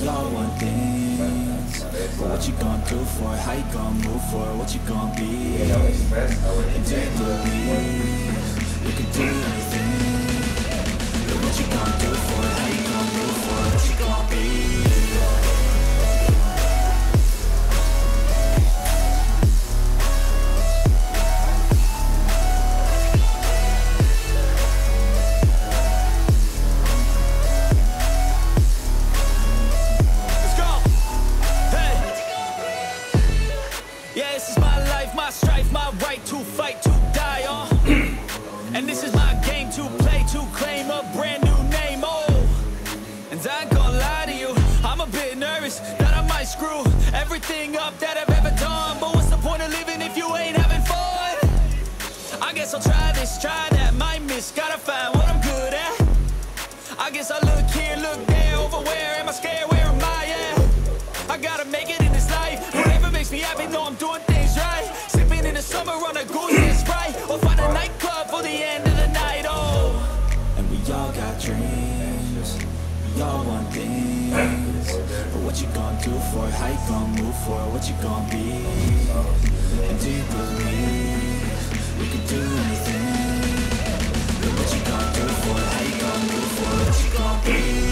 all want things, but what you gonna do for it? How you gonna move for it? What you gonna be? And do you believe you can do anything? But what you gonna do for it? How you gonna move for it? What you gonna be? To fight, to die on. And this is my game to play, to claim a brand new name. Oh, and I ain't gonna lie to you, I'm a bit nervous that I might screw everything up that I've ever done. But what's the point of living if you ain't having fun? I guess I'll try this, try that, might miss, gotta find what I'm good at. I guess I look here, look there, over where am I scared, where am I at? I gotta make it in this life, whatever makes me happy, know I'm doing things right. In the summer on a goose and Sprite, or find a nightclub for the end of the night. Oh, and we all got dreams, we all want things, but what you gonna do for it? How you gonna move for it? What you gonna be? And do you believe you can do anything? But what you gonna do for it? How you gonna move for it? What you gonna be?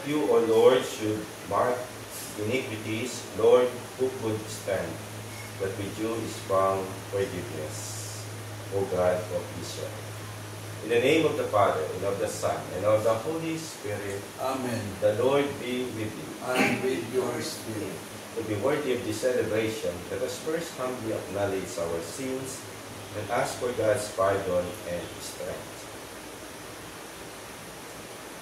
You, O Lord, should mark iniquities, Lord, who could stand? But with you is found forgiveness, O God of Israel. In the name of the Father, and of the Son, and of the Holy Spirit. Amen. The Lord be with you. And with your spirit. To be worthy of this celebration, let us first humbly acknowledge our sins and ask for God's pardon and strength.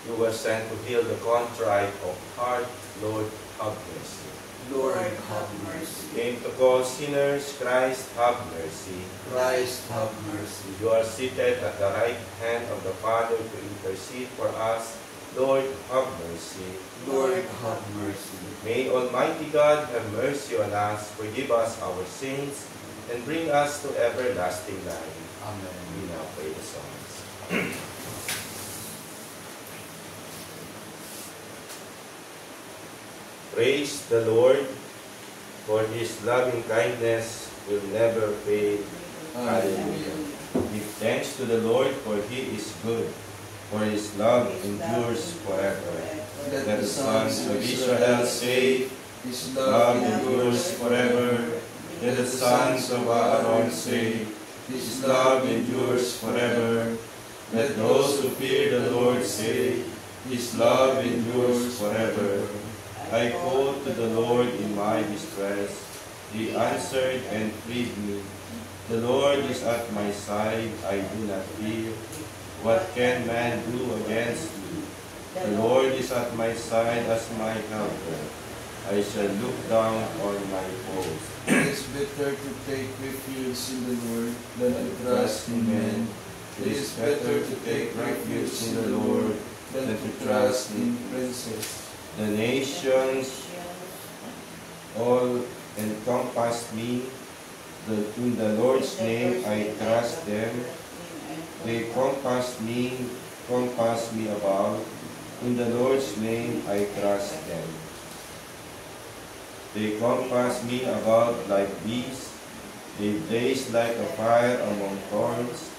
You were sent to heal the contrite of heart, Lord, have mercy. Lord, have mercy. Came to call sinners, Christ, have mercy. Christ, have mercy. You are seated at the right hand of the Father to intercede for us, Lord, have mercy. Lord, have mercy. May Almighty God have mercy on us, forgive us our sins, and bring us to everlasting life. Amen. We now pray the songs. Praise the Lord, for His loving kindness will never fade. Hallelujah. Give thanks to the Lord, for He is good, for His love endures forever. Let the sons of Israel say, His love endures forever. Let the sons of Aaron say, His love endures forever. Let those who fear the Lord say, His love endures forever. I called to the Lord in my distress. He answered and freed me. The Lord is at my side, I do not fear. What can man do against me? The Lord is at my side as my helper. I shall look down on my foes. It is better to take refuge in the Lord than to trust in men. It is better to take refuge in the Lord than to trust in princes. The nations all encompass me. In the Lord's name I trust them. They compass me about. In the Lord's name I trust them. They compass me about like bees. They blaze like a fire among thorns.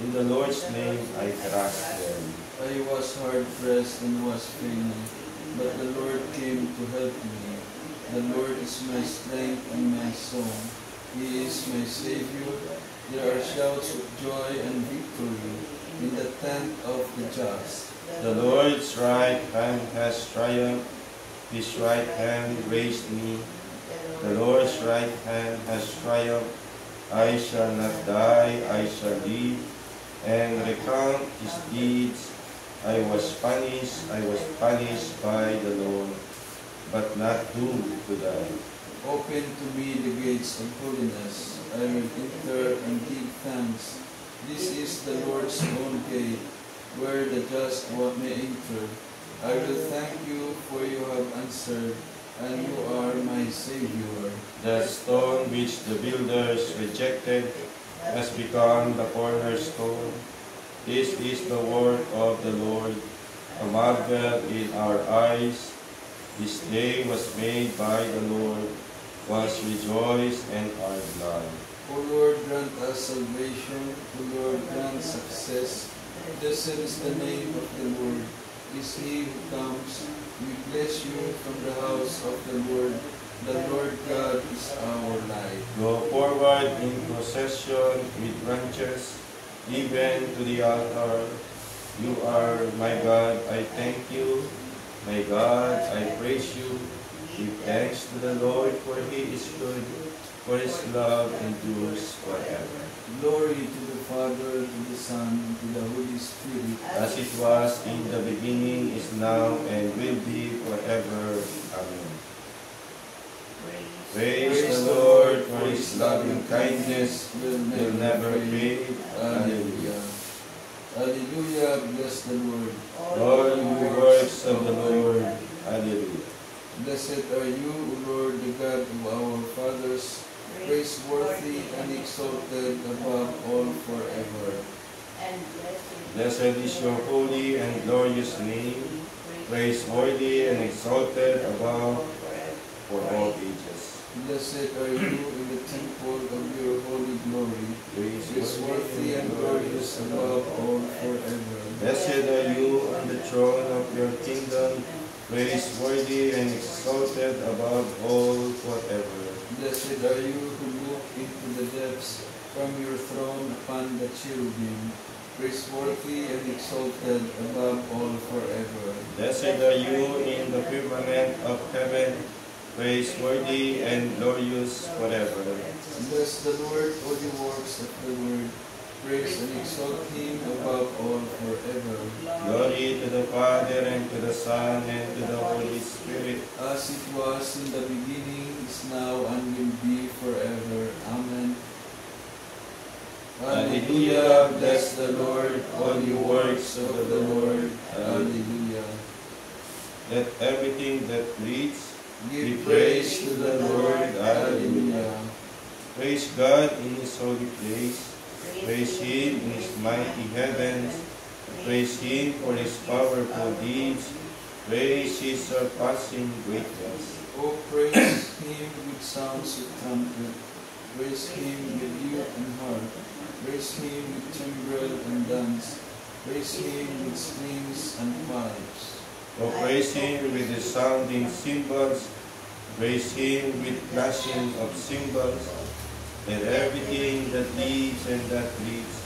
In the Lord's name I trust them. I was hard pressed and was failing, but the Lord came to help me. The Lord is my strength and my song. He is my Savior. There are shouts of joy and victory in the tent of the just. The Lord's right hand has triumphed. His right hand raised me. The Lord's right hand has triumphed. I shall not die, I shall live, and recount His deeds. I was punished by the Lord, but not doomed to die. Open to me the gates of holiness. I will enter and give thanks. This is the Lord's own gate, where the just one may enter. I will thank you, for you have answered, and you are my Savior. The stone which the builders rejected has become the cornerstone. This is the work of the Lord, a marvel in our eyes. This day was made by the Lord, was rejoiced and are glad. O Lord, grant us salvation. O Lord, grant success. Blessed is the name of the Lord. Is he who comes. We bless you from the house of the Lord. The Lord God is our light. Go forward in procession with branches, even to the altar. You are my God, I thank you. My God, I praise you. Give thanks to the Lord, for he is good, for his love endures forever. Glory to the Father, to the Son, and to the Holy Spirit. As it was in the beginning, is now, and will be forever. Amen. Praise the Lord, for his loving kindness will never fade. Alleluia. Alleluia, bless the Lord. Lord, you works of the Lord. Alleluia. Blessed are you, O Lord, the God of our fathers, praiseworthy and exalted above all forever. Blessed is your holy and glorious name, praiseworthy and exalted above for all ages. Blessed are you in the temple of your holy glory, praiseworthy and glorious above all forever. Blessed are you on the throne of your kingdom, praiseworthy and exalted above all forever. Blessed are you who look into the depths from your throne upon the cherubim, praiseworthy and exalted above all forever. Blessed are you in the firmament of heaven, praiseworthy and glorious forever. Bless the Lord, all the works of the Lord. Praise and exalt him above all forever. Glory to the Father, and to the Son, and to the Holy Spirit. As it was in the beginning, is now, and will be forever. Amen. Alleluia, bless the Lord, all you works of the Lord. Alleluia. Let everything that breathes Give praise to the Lord. Alleluia. praise God in his holy place. Praise him in his mighty heavens. Praise him for his powerful deeds. Praise his surpassing greatness. Oh, praise him with sounds of trumpet. Praise him with lute and harp. Praise him with timbrel and dance. Praise him with strings and pipes. O praise him with the sounding cymbals. Praise him with clashing of cymbals. Let everything that lives and that breathes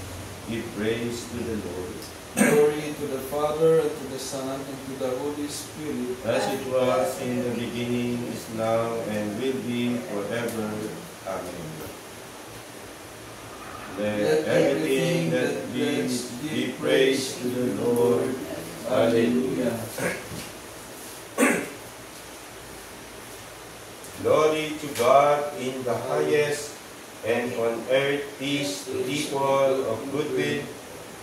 give praise to the Lord. Glory to the Father, and to the Son, and to the Holy Spirit. As it was in the beginning, is now, and will be forever. Amen. Let everything that lives give praise to the Lord. Alleluia. Glory to God in the highest, and on earth peace to people of good will.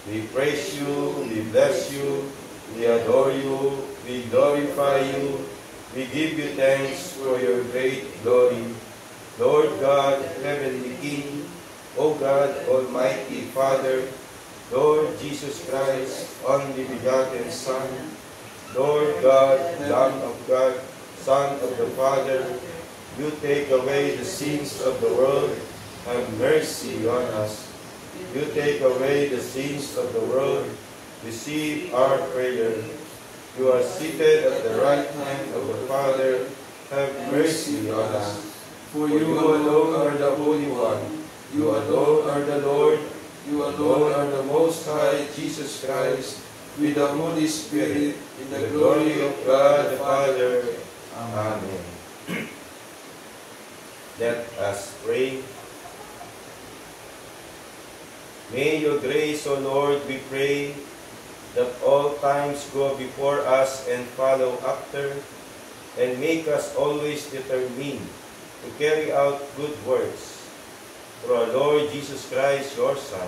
We praise you, we bless you, we adore you, we glorify you, we give you thanks for your great glory. Lord God, heavenly King, O God, Almighty Father, Lord Jesus Christ, only begotten Son, Lord God, Lamb of God, Son of the Father, you take away the sins of the world, have mercy on us. You take away the sins of the world, receive our prayer. You are seated at the right hand of the Father, have mercy on us. For you alone are the Holy One, you alone are the Lord, you alone are the Most High, Jesus Christ, with the Holy Spirit, in the glory of God the Father. Amen. Let us pray. May your grace, O Lord, we pray, that all times go before us and follow after, and make us always determined to carry out good works. Through our Lord Jesus Christ, your Son,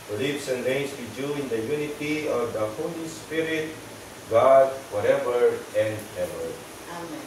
who lives and reigns with you in the unity of the Holy Spirit, God, forever and ever. Amen.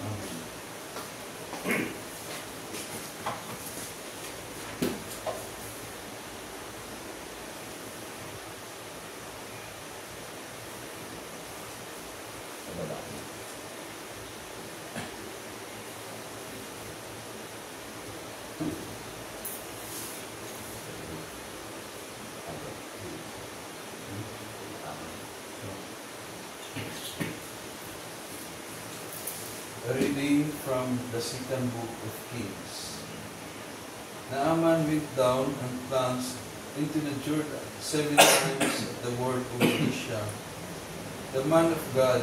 A reading from the second book of Kings. Naaman went down and plunged into the Jordan 7 times at the word of Elisha, the man of God.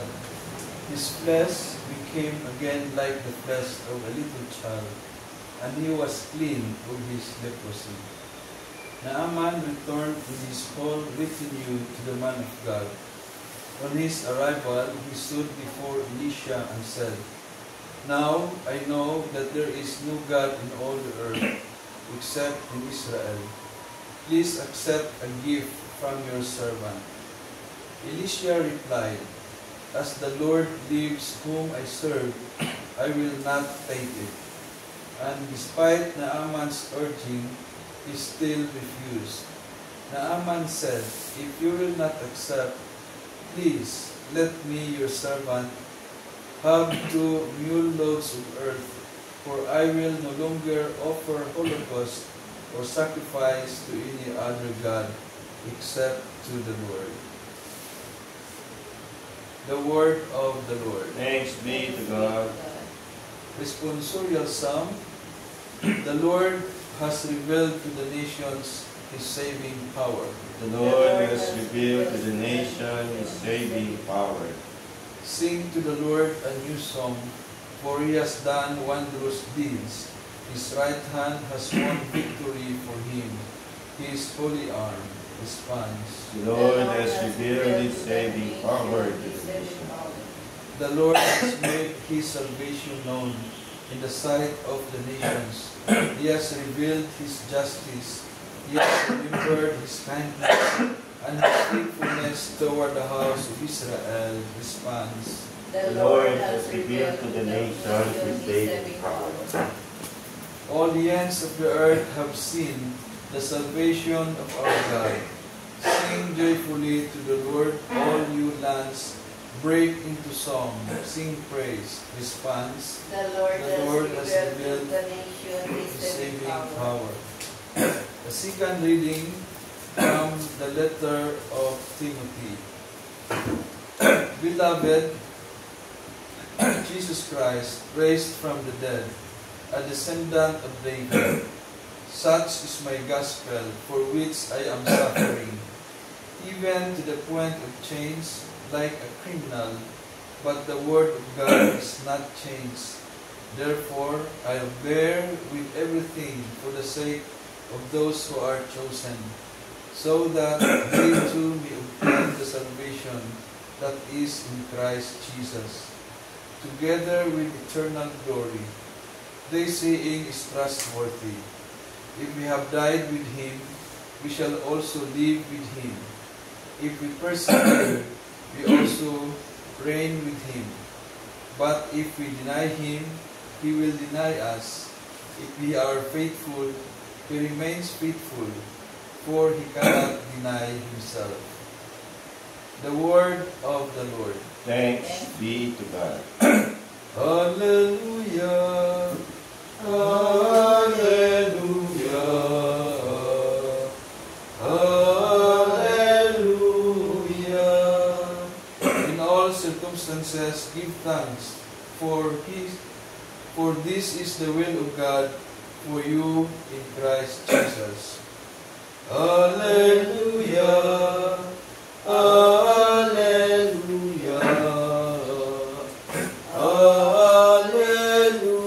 His flesh became again like the flesh of a little child, and he was clean of his leprosy. Naaman returned with his whole retinue to the man of God. On his arrival, he stood before Elisha and said, "Now I know that there is no God in all the earth except in Israel. Please accept a gift from your servant." Elisha replied, "As the Lord lives whom I serve, I will not take it." And despite Naaman's urging, he still refused. Naaman said, "If you will not accept, please let me, your servant, have 2 mule loads of earth, for I will no longer offer holocaust or sacrifice to any other god except to the Lord." The word of the Lord. Thanks be to God. Responsorial Psalm. The Lord has revealed to the nations His saving power. The Lord has revealed to the nation His saving power. Sing to the Lord a new song, for He has done wondrous deeds. His right hand has won victory for Him. His holy arm responds. The Lord has revealed His saving power to the nation. The Lord has made His salvation known in the sight of the nations. He has revealed His justice. He has remembered His kindness, and His faithfulness toward the house of Israel responds. The Lord has revealed to the nation His saving power. All the ends of the earth have seen the salvation of our God. Sing joyfully to the Lord, all you lands. Break into song, sing praise. Response. The Lord has revealed to the nation His His saving saving power. power. The second reading from the letter of Timothy. Beloved, Jesus Christ, raised from the dead, a descendant of David. Such is my gospel, for which I am suffering, even to the point of chains, like a criminal, but the word of God is not changed. Therefore, I bear with everything for the sake of those who are chosen, so that they too may obtain the salvation that is in Christ Jesus, together with eternal glory. This saying is trustworthy. If we have died with Him, we shall also live with Him. If we persevere, we also reign with Him. But if we deny Him, He will deny us. If we are faithful, He remains faithful, for He cannot deny Himself. The word of the Lord. Thanks be to God. Hallelujah! Hallelujah! Hallelujah! In all circumstances, give thanks, for this is the will of God for you in Christ Jesus. Hallelujah! Hallelujah! Hallelujah!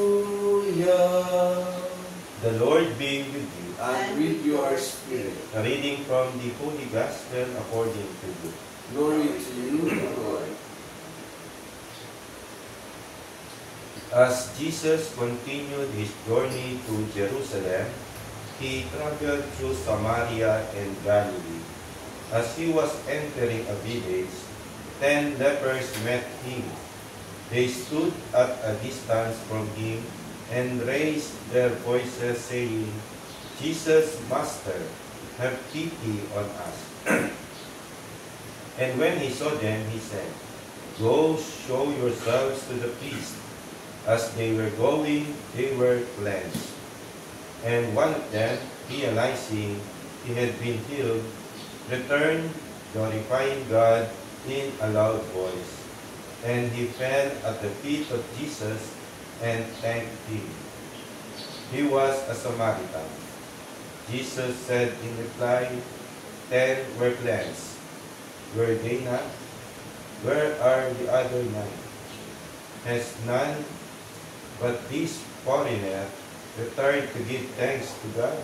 The Lord be with you. And with your spirit. A reading from the Holy Gospel according to Luke. Glory to you, Lord. As Jesus continued His journey to Jerusalem, He traveled through Samaria and Galilee. As he was entering a village, 10 lepers met him. They stood at a distance from him and raised their voices, saying, Jesus, Master, have pity on us. And when he saw them, he said, Go show yourselves to the priest. As they were going, they were cleansed. And one of them, realizing he had been healed, returned, glorifying God in a loud voice. And he fell at the feet of Jesus and thanked him. He was a Samaritan. Jesus said in reply, 10 were cleansed. Were they not? Where are the other 9? Has none but this foreigner returned to give thanks to God?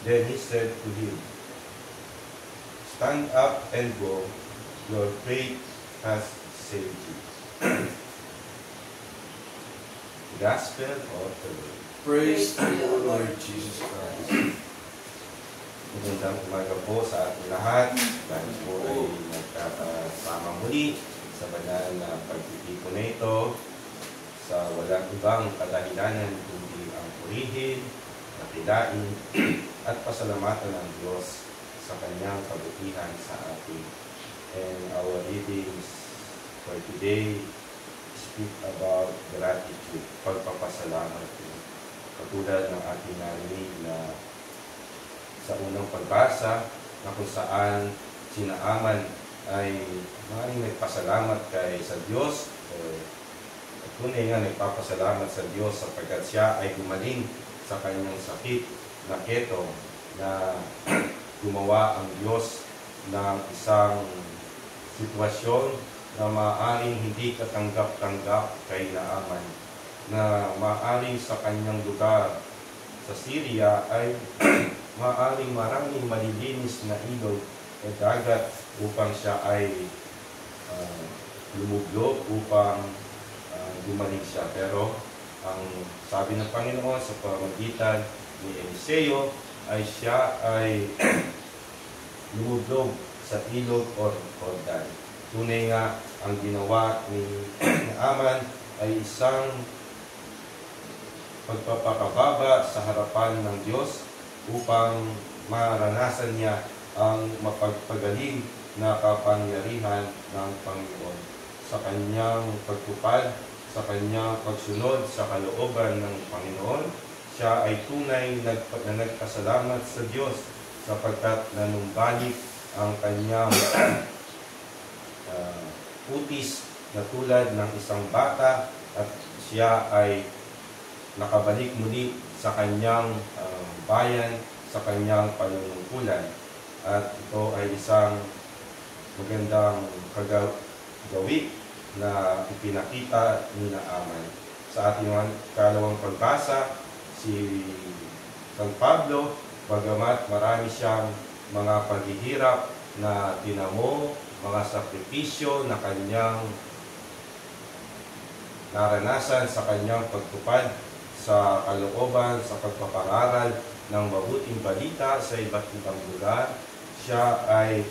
Then he said to him, Stand up and go. Your faith has saved you. Gospel of the Lord. Praise to you, Lord Jesus Christ. Magandang umaga po sa ating lahat. Dahil po ay nagkakasama muli sa banal na pagtitipon na ito sa walang ibang kadahilanan kundi ang purihin, nakilain, at pasalamatan ng Diyos sa kanyang kabutihan sa atin. And our readings for today speak about gratitude, pagpapasalamat. Katulad ng ating narinig na sa unang pagbasa na kung saan si Naaman ay maaaring nagpasalamat kay sa Diyos o tunay nga nagpapasalamat sa Diyos sapagkat siya ay gumaling sa kanyang sakit na keto na gumawa ang Diyos ng isang sitwasyon na maaaring hindi katanggap-tanggap kay Naaman, na maaaring sa kanyang lugar sa Syria ay maaaring maraming malilinis na ilog o dagat upang siya ay lumublog, upang gumaling siya. Pero ang sabi ng Panginoon sa pamamagitan ni Eliseo ay siya ay lumublog sa ilog o Jordan. Tunay nga ang ginawa ni Naaman ay isang pagpapakababa sa harapan ng Diyos upang maranasan niya ang mapagpagaling na kapangyarihan ng Panginoon. Sa kanyang pagtupad, sa kanyang pagsunod sa kalooban ng Panginoon, siya ay tunay na nagpasalamat sa Diyos sapagkat nanumbalik ang kanyang utis na tulad ng isang bata at siya ay nakabalik muli sa kanyang bayan, sa kanyang panunungkulan. At ito ay isang magandang kagawi na ipinakita ni Naaman. Sa ating kalawang pagbasa, si San Pablo, bagamat marami siyang mga paghihirap na tinamo, mga sakripisyo na kanyang naranasan sa kanyang pagtupad sa kalooban, sa pagpapangaral ng mabuting balita sa iba't ibang lugar, siya ay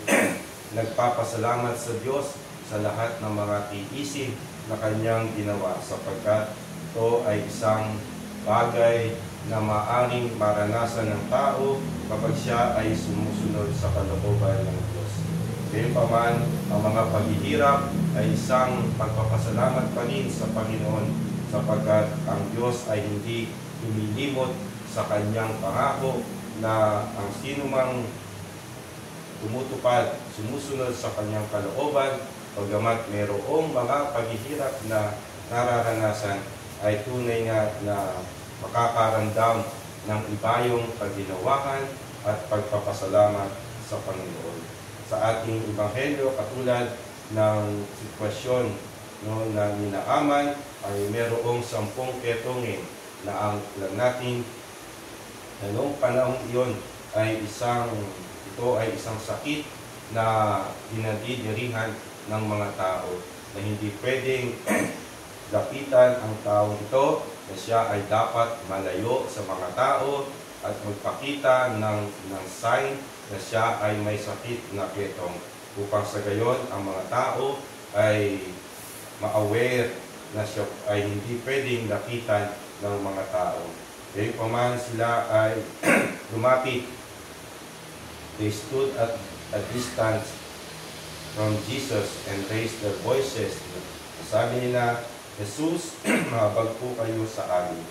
nagpapasalamat sa Diyos sa lahat ng mga tiisin na kanyang ginawa sapagkat ito ay isang bagay na maaaring maranasan ng tao kapag siya ay sumusunod sa kalooban ng Diyos. Gayunpaman, ang mga paghihirap ay isang pagpapasalamat pa rin sa Panginoon sapagkat ang Diyos ay hindi humilimot sa kanyang pangako na ang sinumang tumutupad, sumusunod sa kanyang kalooban, pagamat mayroong mga paghihirap na nararanasan, ay tunay nga na makakaramdam ng ibayong kaginawahan at pagpapasalamat sa Panginoon. Sa ating Ebanghelyo, katulad ng sitwasyon na ni Naaman, ay mayroong 10 ketongin na ang lang natin na noong panahon iyon ay ito ay isang sakit na dinadidirihan ng mga tao na hindi pwedeng lapitan ang taong ito, na siya ay dapat malayo sa mga tao at magpakita ng sign na siya ay may sakit na ketong, upang sa gayon ang mga tao ay ma-aware na siya ay hindi pwedeng lapitan ng mga tao. Gayunpaman sila ay lumapit. They stood at a distance from Jesus and raised their voices. Sabi nila, Jesus, mahabag po kayo sa amin.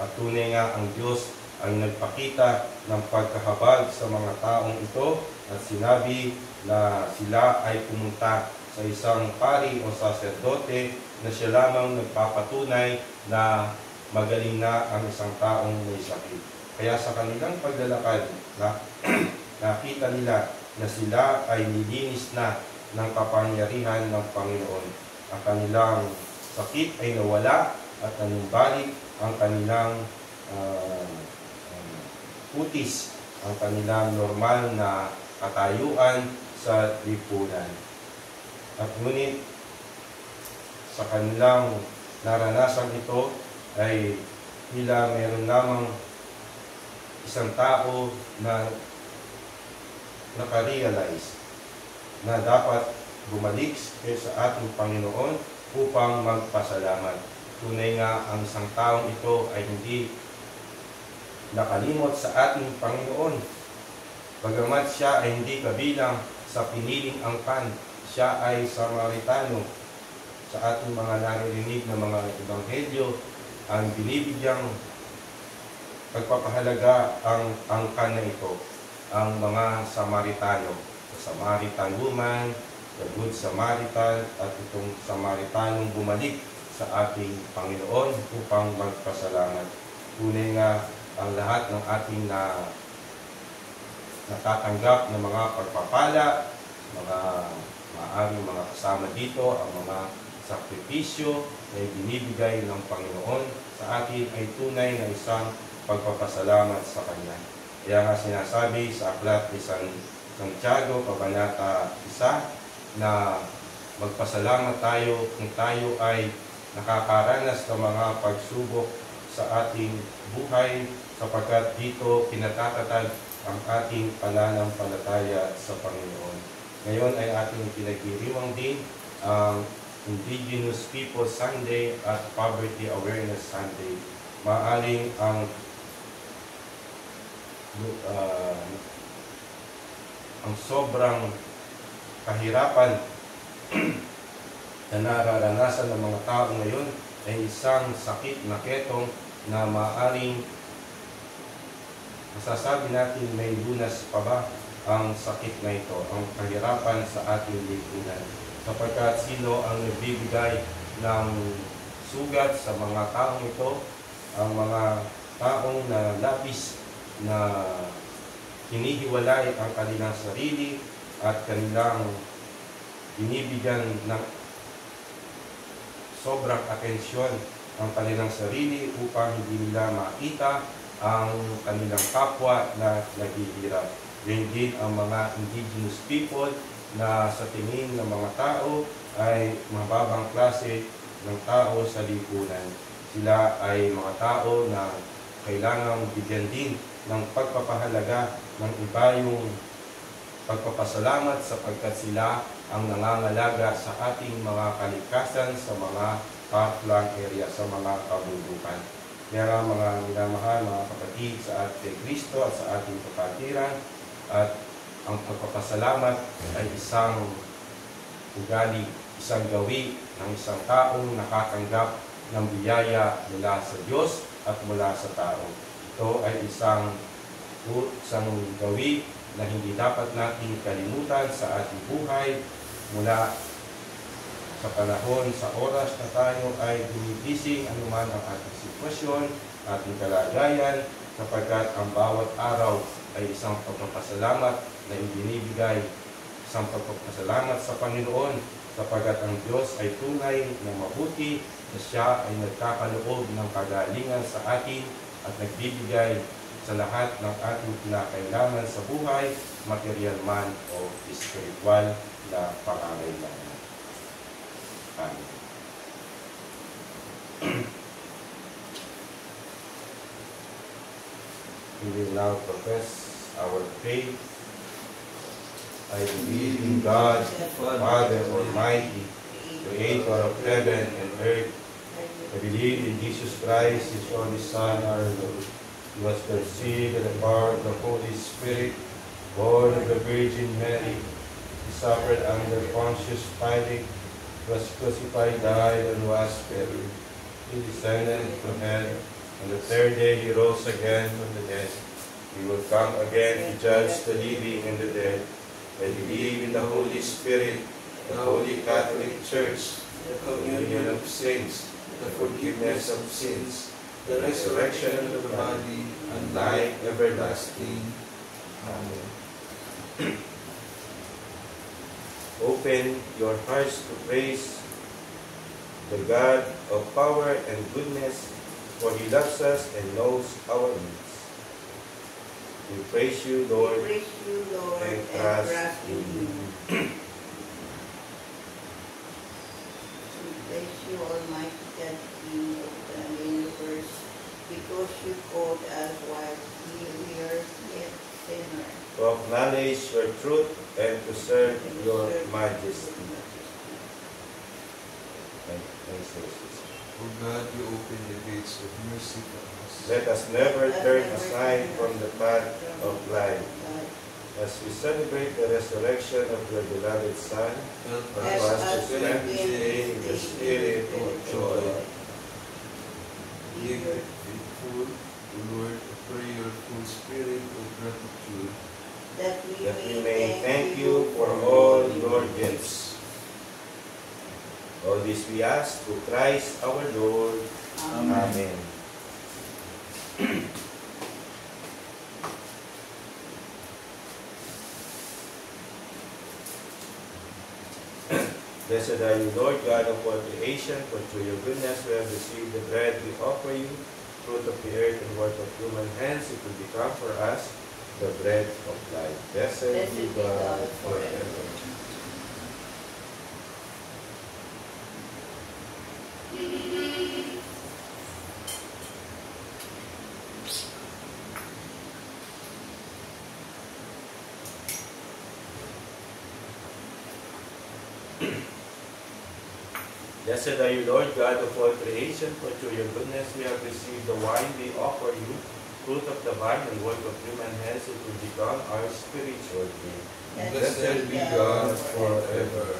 At tunay nga ang Diyos ang nagpakita ng pagkahabag sa mga taong ito at sinabi na sila ay pumunta sa isang pari o saserdote na siya lamang nagpapatunay na magaling na ang isang taong may sakit. Kaya sa kanilang paglalakad, nakita nila na sila ay nilinis na ng kapangyarihan ng Panginoon. Ang kanilang sakit ay nawala at nanumbalik ang kanilang putis, ang kanilang normal na katayuan sa lipunan. At ngunit sa kanilang naranasan ito ay tila meron lamang isang tao na nakarealize na dapat bumalik sa ating Panginoon upang magpasalamat. Tunay nga ang isang taong ito ay hindi nakalimot sa ating Panginoon. Bagamat siya ay hindi kabilang sa piniling angkan, siya ay Samaritano. Sa ating mga naririnig na mga ebanghelyo, ang binibigyang pagpapahalaga ang angkan na ito, ang mga Samaritano. The Samaritan woman, the Good Samaritan, at itong Samaritanong bumalik sa ating Panginoon upang magpasalamat. Tunay nga ang lahat ng ating natatanggap ng mga pagpapala, mga maaaring mga kasama dito, ang mga sakripisyo na binibigay ng Panginoon sa atin ay tunay na isang pagpapasalamat sa Kanya. Kaya nga sinasabi sa aklat ni Santiago, Kabanata 1, na magpasalamat tayo kung tayo ay nakakaranas ng mga pagsubok sa ating buhay, sapagkat dito pinatatatag ang ating pananampalataya sa Panginoon. Ngayon ay ating pinagdiriwang din ang Indigenous People Sunday at Poverty Awareness Sunday. Maaring ang sobrang kahirapan na nararanasan ng mga tao ngayon ay isang sakit na ketong na maaaring masasabi natin may lunas pa ba ang sakit na ito, ang kahirapan sa ating lipunan. Sapagkat sino ang nagbibigay ng sugat sa mga taong ito, ang mga taong na labis na hinihiwalay ang kanilang sarili at kanilang binibigyan ng sobrang atensyon ang kanilang sarili upang hindi nila makita ang kanilang kapwa na naghihirap. Yan din ang mga indigenous people na sa tingin ng mga tao ay mababang klase ng tao sa lipunan. Sila ay mga tao na kailangang bigyan din ng pagpapahalaga ng iba yung pagpapasalamat sapagkat sila ang nangangalaga sa ating mga kalikasan sa mga far-flung area, sa mga kabundukan. Kaya nga mga minamahal, mga kapatid sa ating Kristo at sa ating kapatiran, at ang pagpapasalamat ay isang ugali, isang gawi ng isang taong nakatanggap ng biyaya mula sa Diyos at mula sa tao. Ito ay isang gawi na hindi dapat natin kalimutan sa ating buhay mula sa panahon, sa oras na tayo ay gumigising anuman ang ating sitwasyon, ating kalagayan, sapagkat ang bawat araw ay isang pagpapasalamat na ibinibigay, isang pagpapasalamat sa Panginoon, sapagkat ang Diyos ay tunay na mabuti, na siya ay nagkakaloob ng kagalingan sa atin at nagbibigay sa lahat ng ating kinakailangan sa buhay, material man o spiritual na pangangailangan. Amen. We will now profess our faith. I believe in God, Father Almighty, Creator of heaven and earth. I believe in Jesus Christ, His only Son, our Lord. He was conceived in the power of the Holy Spirit, born of the Virgin Mary. He suffered under Pontius Pilate, was crucified, died, and was buried. He descended to hell. On the third day He rose again from the dead. He will come again to judge the living and the dead. I believe in the Holy Spirit, the Holy Catholic Church, the communion of saints, the forgiveness of sins, the resurrection of the body, and life everlasting. Amen. Open your hearts to praise the God of power and goodness, for He loves us and knows our needs. We praise you, Lord, and trust in you. We praise you, Almighty God, King of the universe, because you called us while we are yet sinners. To acknowledge your truth and to serve your majesty. O God, you open the gates of mercy for us. Let us never turn aside from the path of life. As we celebrate the resurrection of your beloved Son, Help help us us to spend this day in the spirit of joy. give faithful, O Lord, a prayerful spirit of gratitude, that we may thank you for all your gifts. All this we ask through Christ our Lord. Amen. Blessed are you, Lord God of all creation, for through your goodness we have received the bread we offer you, fruit of the earth and work of human hands. It will become for us the bread of life. Blessed be God forever. Blessed are you, Lord God of all creation, for through your goodness we have received the wine we offer you, fruit of the vine and work of human hands. It will become our spiritual drink. blessed be God forever.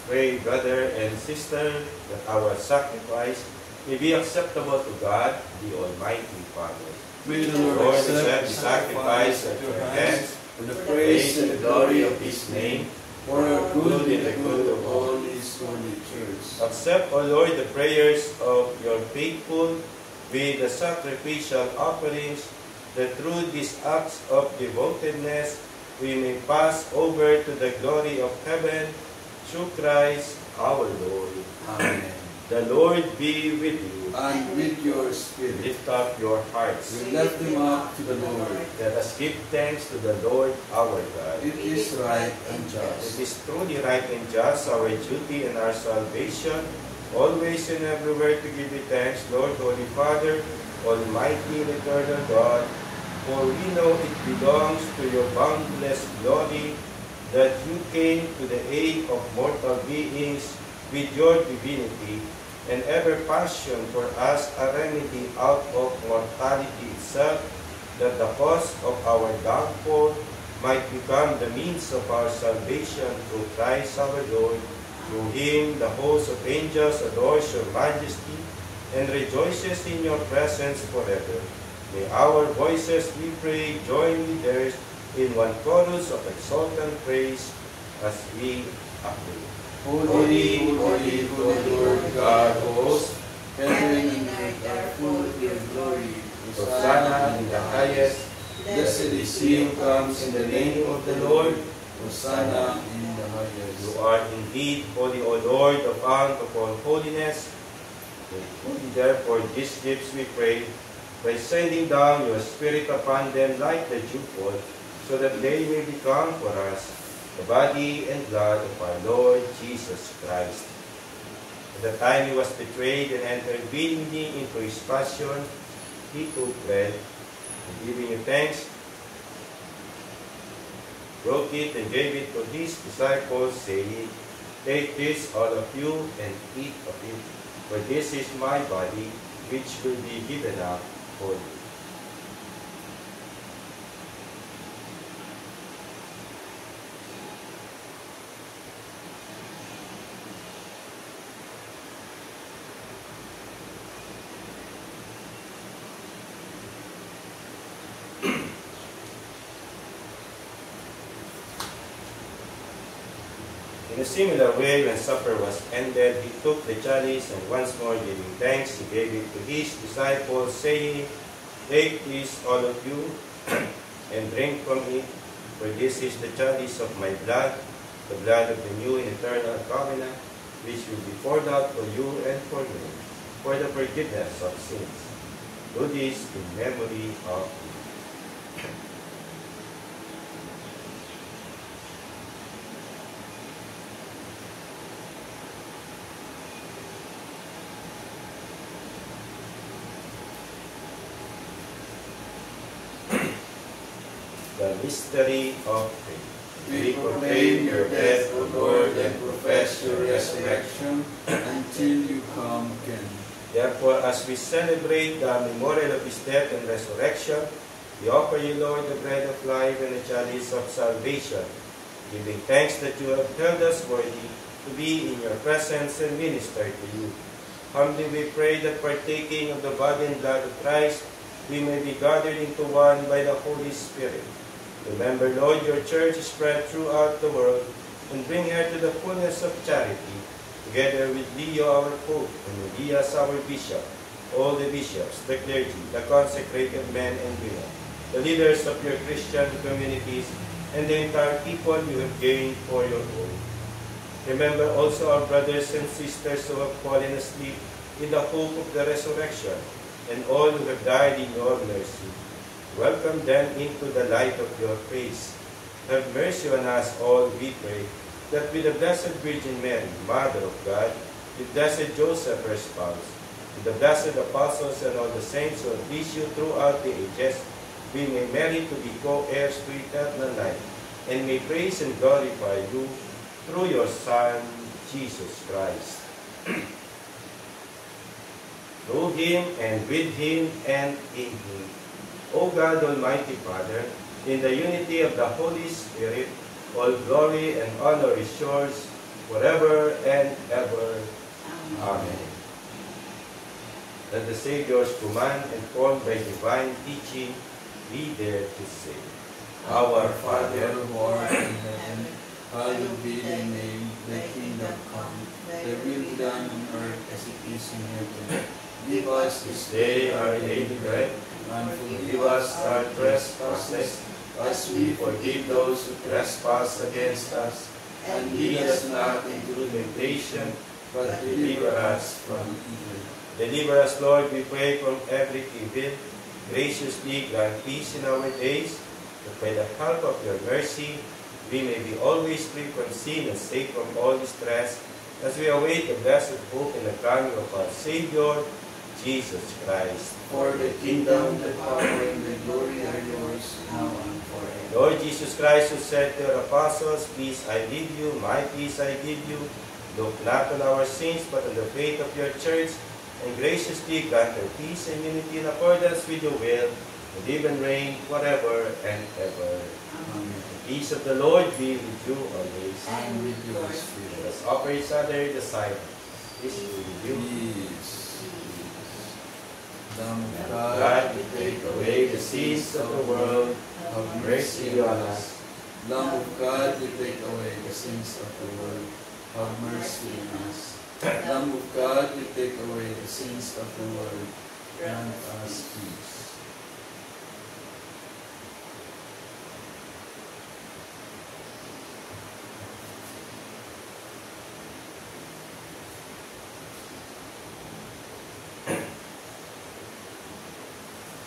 Pray, brother and sister, that our sacrifice may be acceptable to God, the Almighty Father. May the Lord Lord accept accept the sacrifice at your hands, for the praise praise and the glory of His name, for our good and the good of all His holy church. Accept, O Lord, the prayers of your faithful with the sacrificial offerings, that through these acts of devotedness we may pass over to the glory of heaven, through Christ our Lord. Amen. The Lord be with you. And with your spirit, Lift up your hearts. we lift them up to the Lord. Let us give thanks to the Lord our God. It is right and It just. is truly right and just, our duty and our salvation, always and everywhere to give you thanks, Lord, Holy Father, Almighty and eternal God, for we know it belongs to your boundless glory that you came to the aid of mortal beings with your divinity, and ever passion for us a remedy out of mortality itself, that the cause of our downfall might become the means of our salvation through Christ our Lord. Through Him, the host of angels adores your majesty and rejoices in your presence forever. May our voices, we pray, join with theirs in one chorus of exultant praise as we acclaim. Holy, holy, holy Lord God of hosts, heaven and earth are full of your glory. Hosanna in the highest. Blessed is he who comes in the name of the Lord. Hosanna in the highest. You are indeed holy, O Lord, the fount of all holiness. Make holy therefore these gifts, we pray, by sending down your Spirit upon them like the dewfall, so that they may become for us the body and blood of our Lord Jesus Christ. At the time he was betrayed and entered willingly into his passion, he took bread, and giving you thanks, broke it and gave it to his disciples, saying, Take this, all of you, and eat of it, for this is my body, which will be given up for you. In a similar way, when supper was ended, he took the chalice, and once more giving thanks, he gave it to his disciples, saying, Take this, all of you, and drink from it, for this is the chalice of my blood, the blood of the new and eternal covenant, which will be poured out for you and for me, for the forgiveness of sins. Do this in memory of me. The mystery of faith. We proclaim your death, O Lord, and profess your resurrection until you come again. Therefore, as we celebrate the memorial of his death and resurrection, we offer you, Lord, the bread of life and the chalice of salvation, giving thanks that you have held us worthy to be in your presence and minister to you. Humbly we pray that partaking of the body and blood of Christ, we may be gathered into one by the Holy Spirit. Remember, Lord, your church is spread throughout the world, and bring her to the fullness of charity, together with Leo our Pope, and Elias our Bishop, all the bishops, the clergy, the consecrated men and women, the leaders of your Christian communities, and the entire people you have gained for your own. Remember also our brothers and sisters who have fallen asleep in the hope of the resurrection, and all who have died in your mercy. Welcome them into the light of your face. Have mercy on us all, we pray, that with the Blessed Virgin Mary, Mother of God, with Blessed Joseph, her spouse, with the blessed apostles and all the saints who have pleased you throughout the ages, we may merit to be co-heirs to eternal life, and may praise and glorify you through your Son, Jesus Christ. Through him, and with him, and in him, O God, Almighty Father, in the unity of the Holy Spirit, all glory and honor is yours forever and ever. Amen. Let the Savior's command, informed by divine teaching, be there to say, Our Father, who art in heaven, hallowed be thy name, thy kingdom come, thy will be done on earth as it is in heaven. Give us this day our daily bread, and forgive us our trespasses, as we forgive those who trespass against us. And lead us not into temptation, but deliver us from evil. Deliver us, Lord, we pray, from every evil. Graciously grant peace in our days, that by the help of your mercy, we may be always free from sin and safe from all distress, as we await the blessed hope and the coming of our Savior, Jesus Christ. For the kingdom, the power, and the glory are yours, now and forever. Lord Jesus Christ, who said to your apostles, Peace I leave you, my peace I give you, look not on our sins, but on the faith of your church, and graciously grant her peace and unity in accordance with your will, and live and reign forever and ever. Amen. The peace of the Lord be with you always. And with your spirit. Let us offer each other the sign. Peace be with you. Peace. Lamb of God, God, you take away the sins of the world, have mercy on us. Lamb of God, you take away the sins of the world, have mercy on us. Lamb of God, you take away the sins of the world, grant us peace.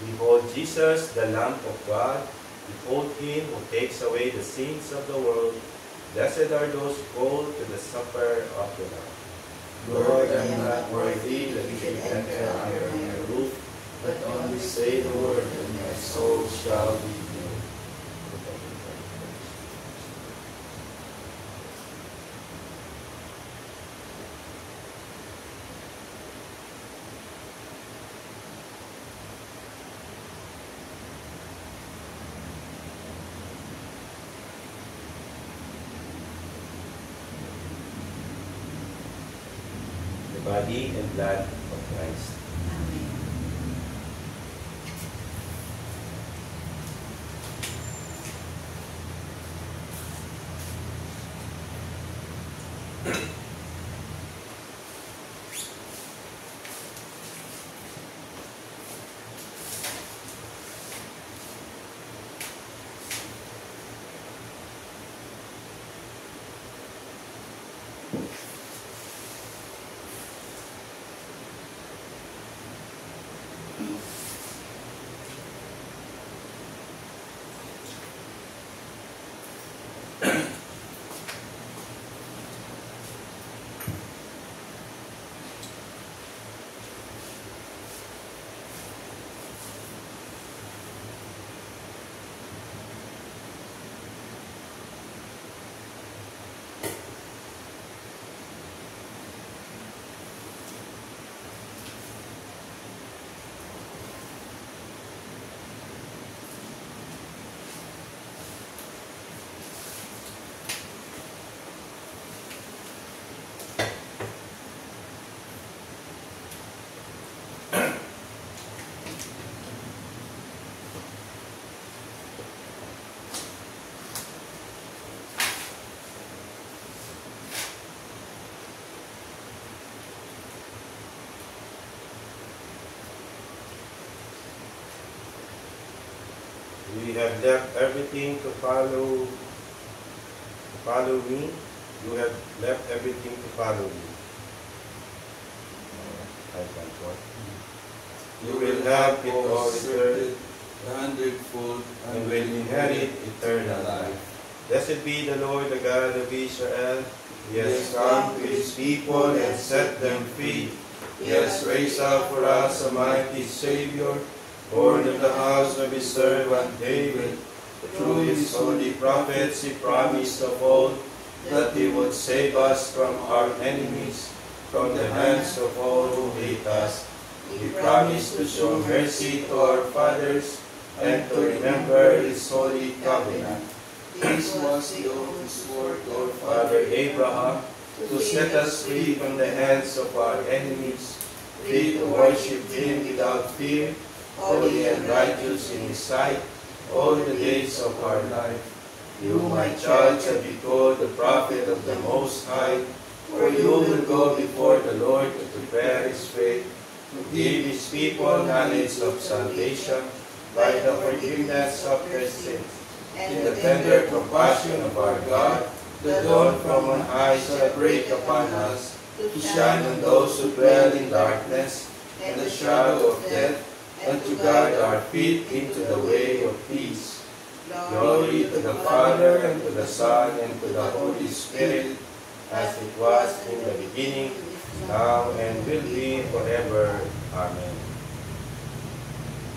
Behold Jesus, the Lamb of God. Behold him who takes away the sins of the world. Blessed are those called to the supper of the Lamb. Lord, I am not worthy that you should enter under my roof, but only say the word, and my soul shall be healed. The body and blood of Christ. Amen. We have left everything to follow me. You have left everything to follow me. I can't what. You will have it all deserted, 100-fold, And will inherit eternal life. Blessed be the Lord, the God of Israel. He has come to his people and set them free. He has raised up for us a mighty Savior, born of the house of his servant David. Through his holy prophets he promised of old that he would save us from our enemies, from the hands of all who hate us. He promised to show mercy to our fathers and to remember his holy covenant. This was the oath he swore to our Father Abraham, to set us free from the hands of our enemies, free to worship him without fear, holy and righteous in his sight, all the days of our life. You, my child, shall be called the prophet of the Most High, for you will go before the Lord to prepare his way, to give his people knowledge of salvation by the forgiveness of their sins. In the tender compassion of our God, the dawn from on high shall break upon us, to shine on those who dwell in darkness and the shadow of death, and to guide our feet into the way of peace. Glory to the Father, and to the Son, and to the Holy Spirit, as it was in the beginning, now, and will be forever. Amen.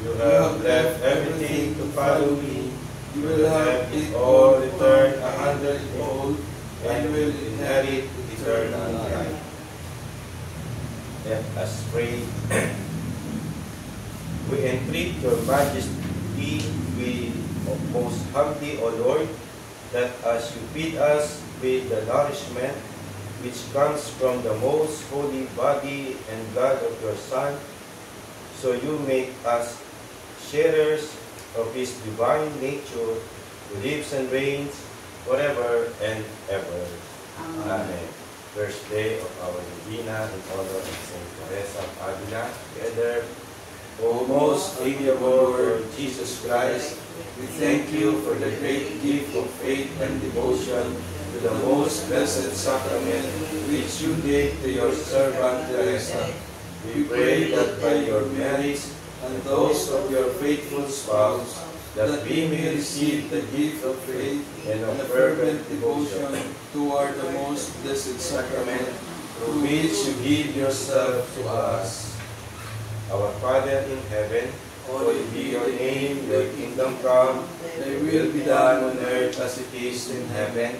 You have left everything to follow me. You will have it all returned 100-fold, and will inherit eternal life. Let us pray. We entreat your majesty, we most humbly, O Lord, that as you feed us with the nourishment which comes from the most holy body and blood of your Son, so you make us sharers of his divine nature, who lives and reigns forever and ever. Amen. First day of our Divina in honor of Saint Teresa of Avila. Together, O most amiable Lord Jesus Christ, we thank you for the great gift of faith and devotion to the most blessed sacrament which you gave to your servant Teresa. We pray that by your merits and those of your faithful spouse, that we may receive the gift of faith and and of a fervent devotion devotion, toward the most blessed sacrament, through which you give yourself to us. Our Father in heaven, hallowed be your name, your kingdom come, Thy will be done on earth as it is in heaven.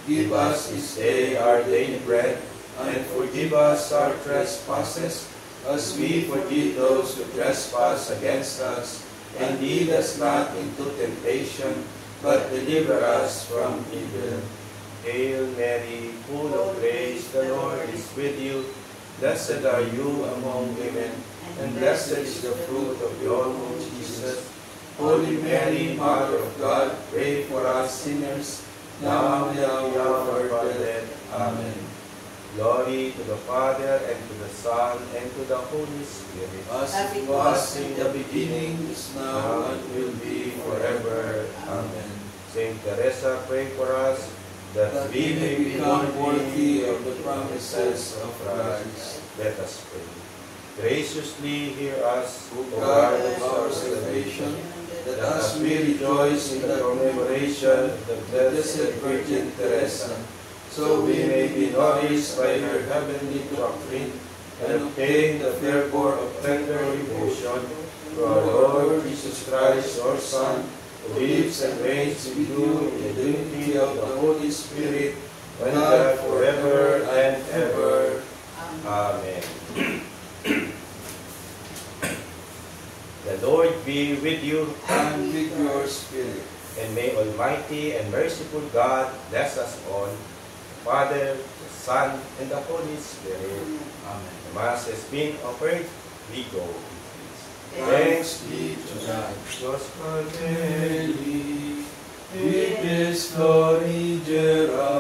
Give us this day our daily bread, and forgive us our trespasses, as we forgive those who trespass against us. And lead us not into temptation, but deliver us from evil. Hail Mary, full of grace, the Lord is with you. Blessed are you among women, And blessed is the fruit of your womb, Jesus. Holy Mary, Mother of God, pray for us sinners, now and at the hour of our death. Amen. Glory to the Father, and to the Son, and to the Holy Spirit. As it was in the beginning, is now, and will be forever. Amen. Saint Teresa, pray for us, that That we we may become worthy of the promises of Christ. Let us pray. Graciously hear us, O God of our salvation, that as we rejoice in the commemoration of the Blessed Virgin Teresa, so we may be nourished by her heavenly doctrine and obtain the fervor of tender devotion through our Lord Jesus Christ, our Son, who lives and reigns with you in the unity of the Holy Spirit, one God forever and ever. Amen. The Lord be with you, And with your spirit. and may Almighty and merciful God bless us all, the Father, the Son, and the Holy Spirit. Amen. The Mass has been offered. We go. Thanks be to God. Dios Mary, it is glory, Gerard.